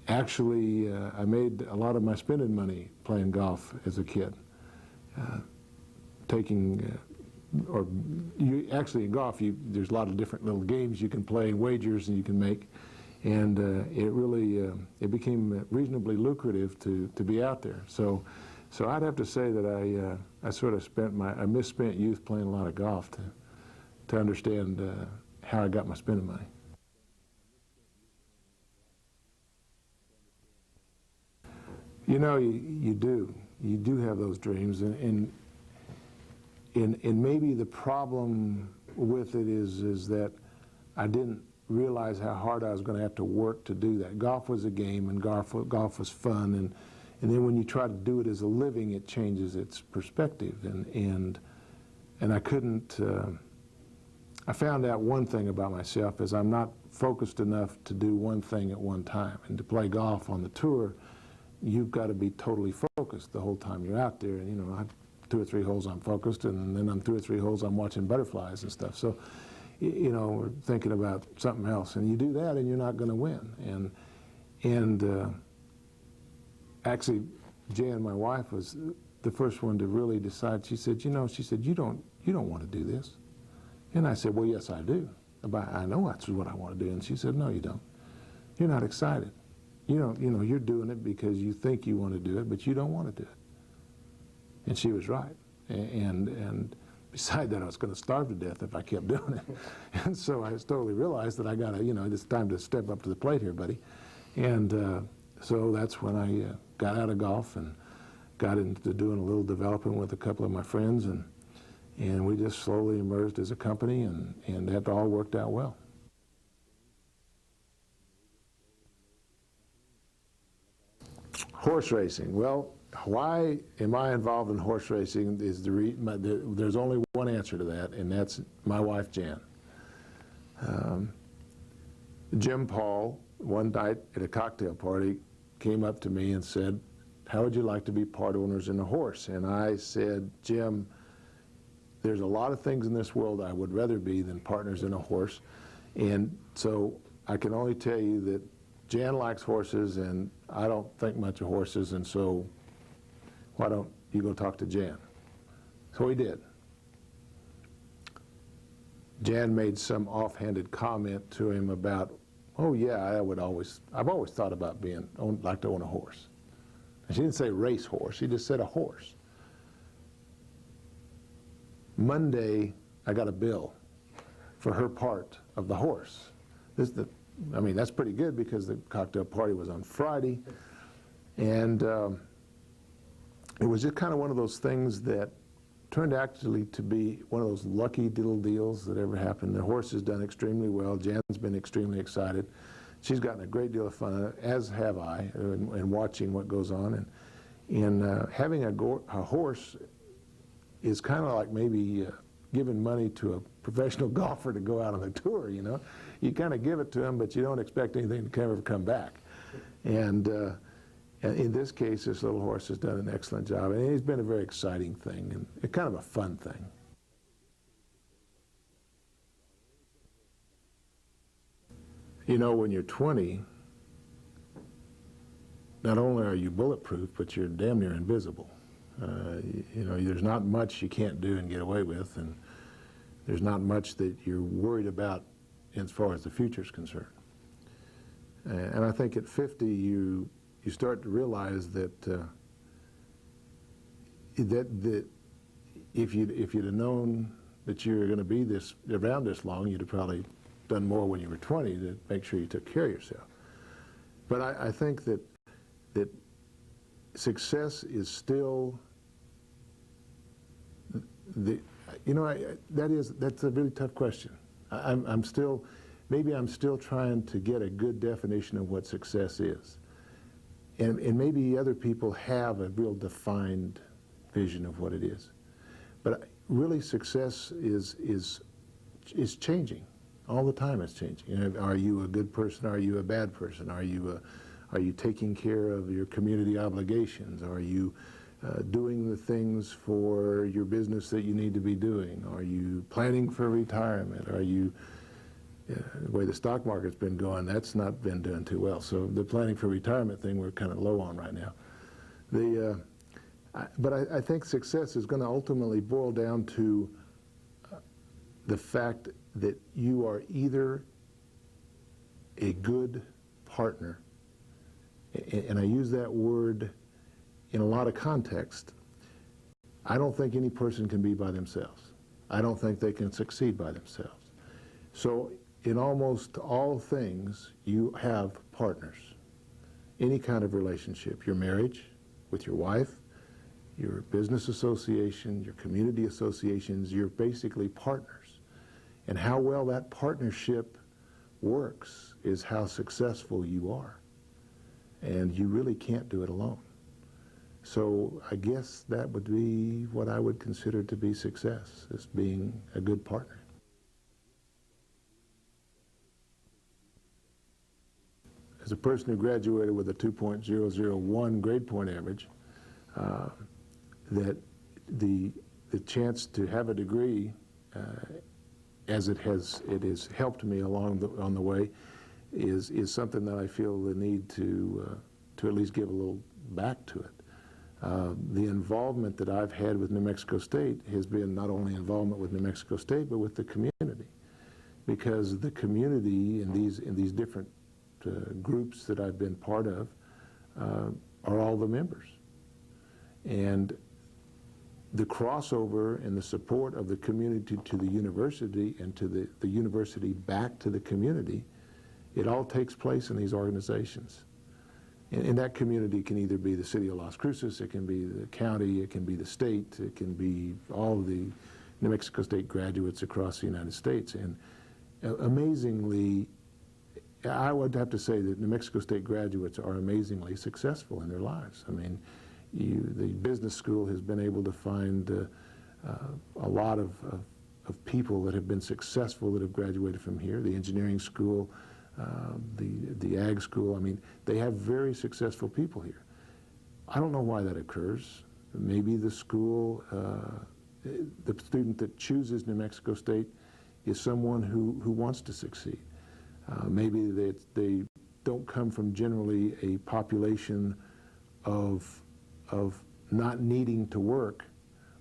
Actually, I made a lot of my spending money playing golf as a kid. Actually in golf, there's a lot of different little games you can play, wagers and you can make, and it became reasonably lucrative to be out there. So I'd have to say that I sort of I misspent youth playing a lot of golf to understand how I got my spending money. You know, you do have those dreams, and maybe the problem with it is that I didn't realize how hard I was going to have to work to do that. Golf was a game, and golf was fun, and then when you try to do it as a living, it changes its perspective, and I couldn't. I found out one thing about myself is I'm not focused enough to do one thing at one time, and to play golf on the tour, you've got to be totally focused the whole time you're out there. And you know, 2 or 3 holes I'm focused, and then on 2 or 3 holes I'm watching butterflies and stuff. So, you know, we're thinking about something else, and you do that, and you're not going to win. And actually, Jan, my wife, was the first one to really decide. She said, you know, you don't want to do this. And I said, well, yes, I do. I know that's what I want to do. And she said, no, you don't. You're not excited. You know, you're doing it because you think you want to do it, but you don't want to do it. And she was right. And beside that, I was going to starve to death if I kept doing it. And so I totally realized that I got to, you know, it's time to step up to the plate here, buddy. And so that's when I got out of golf and got into doing a little developing with a couple of my friends, and we just slowly emerged as a company, and that all worked out well. Horse racing. Well, why am I involved in horse racing is there's only one answer to that, and that's my wife, Jan. Jim Paul, one night at a cocktail party, came up to me and said, how would you like to be part owners in a horse? And I said, Jim, there's a lot of things in this world I would rather be than partners in a horse. And so I can only tell you that Jan likes horses, and I don't think much of horses, and so why don't you go talk to Jan? So he did. Jan made some offhanded comment to him about, oh yeah, I've always thought about like to own a horse. And she didn't say race horse, she just said a horse. Monday, I got a bill for her part of the horse. I mean, that's pretty good because the cocktail party was on Friday, and it was just kind of one of those things that turned actually to be one of those lucky little deals that ever happened. The horse has done extremely well. Jan's been extremely excited. She's gotten a great deal of fun, as have I, in watching what goes on. And having a horse is kind of like maybe giving money to a professional golfer to go out on the tour, you know. You kind of give it to him, but you don't expect anything to ever come back. And in this case, this little horse has done an excellent job, and it's been a very exciting thing, and it's kind of a fun thing. You know, when you're 20, not only are you bulletproof, but you're damn near invisible. You know, there's not much you can't do and get away with, and there's not much that you're worried about as far as the future is concerned. And I think at 50, you start to realize that that if you'd have known that you were going to be around this long, you'd have probably done more when you were 20 to make sure you took care of yourself. But I think that success is still that's a really tough question. Maybe I'm still trying to get a good definition of what success is. And maybe other people have a real defined vision of what it is. But really success is changing. All the time it's changing. You know, are you a good person? Are you a bad person? Are you taking care of your community obligations? Are you doing the things for your business that you need to be doing? Are you planning for retirement? Are you the way the stock market's been going, that's not been doing too well. So the planning for retirement thing we're kind of low on right now. But I think success is going to ultimately boil down to the fact that you are either a good partner, and I use that word in a lot of context. I don't think any person can be by themselves. I don't think they can succeed by themselves. So in almost all things, you have partners. Any kind of relationship, your marriage with your wife, your business association, your community associations, you're basically partners. And how well that partnership works is how successful you are. And you really can't do it alone. So I guess that would be what I would consider to be success, is being a good partner. As a person who graduated with a 2.001 grade point average, that the chance to have a degree, as it has helped me on the way, is something that I feel the need to at least give a little back to it. The involvement that I've had with New Mexico State has been not only involvement with New Mexico State, but with the community, because the community in these different groups that I've been part of are all the members. And the crossover and the support of the community to the university and to the university back to the community, it all takes place in these organizations. And that community can either be the city of Las Cruces, it can be the county, it can be the state, it can be all of the New Mexico State graduates across the United States. And amazingly, I would have to say that New Mexico State graduates are amazingly successful in their lives. I mean, the business school has been able to find a lot of people that have been successful that have graduated from here. The engineering school, the ag school, I mean, they have very successful people here. I don't know why that occurs. Maybe the school, the student that chooses New Mexico State is someone who wants to succeed. Maybe they don't come from generally a population of not needing to work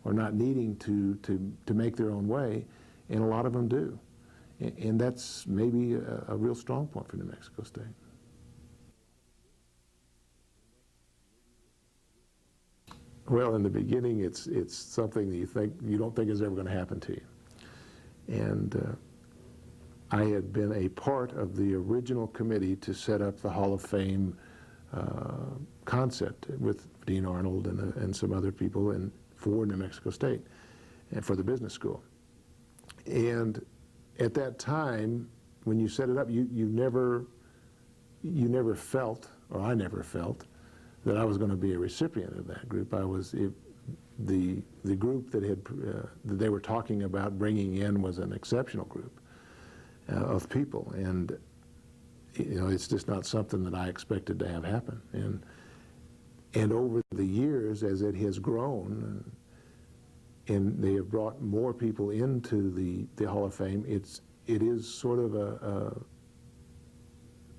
or not needing to make their own way, and a lot of them do. And that's maybe a real strong point for New Mexico State. Well, in the beginning, it's something that you don't think is ever going to happen to you. And I had been a part of the original committee to set up the Hall of Fame concept with Dean Arnold and some other people for New Mexico State and for the business school. And at that time, when you set it up, you never felt, or I never felt, that I was going to be a recipient of that group. The group that they were talking about bringing in was an exceptional group of people, and it's just not something that I expected to have happen. And over the years, as it has grown, and they have brought more people into the Hall of Fame, it is sort of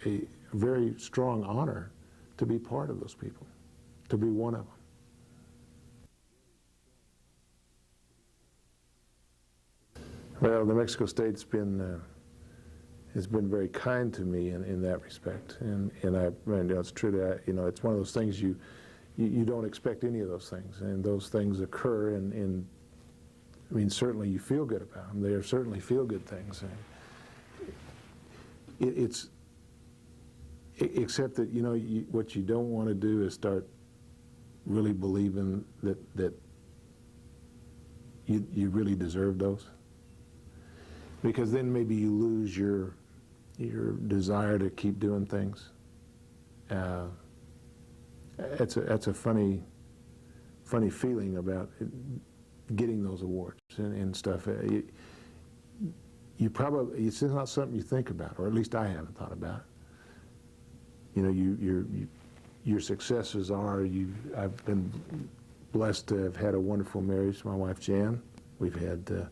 a very strong honor to be part of those people, to be one of them. Well, New Mexico State's has been very kind to me in that respect, and it's true that it's one of those things you don't expect any of those things, and those things occur, and I mean, certainly you feel good about them. They are certainly feel-good things. It's except that what you don't want to do is start really believing that you really deserve those, because then maybe you lose your desire to keep doing things. That's a funny feeling about getting those awards and stuff. It's not something you think about, or at least I haven't thought about it. Your successes are, I've been blessed to have had a wonderful marriage to my wife Jan. We've had, of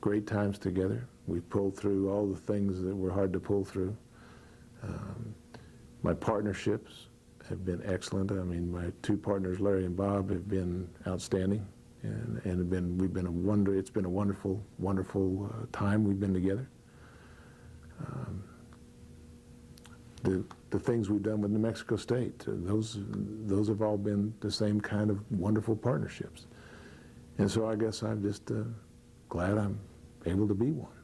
great times together. We've pulled through all the things that were hard to pull through. My partnerships have been excellent. I mean, my two partners, Larry and Bob, have been outstanding, and it's been a wonderful, wonderful time we've been together. The things we've done with New Mexico State, those have all been the same kind of wonderful partnerships. And so I guess I'm just glad I'm able to be one.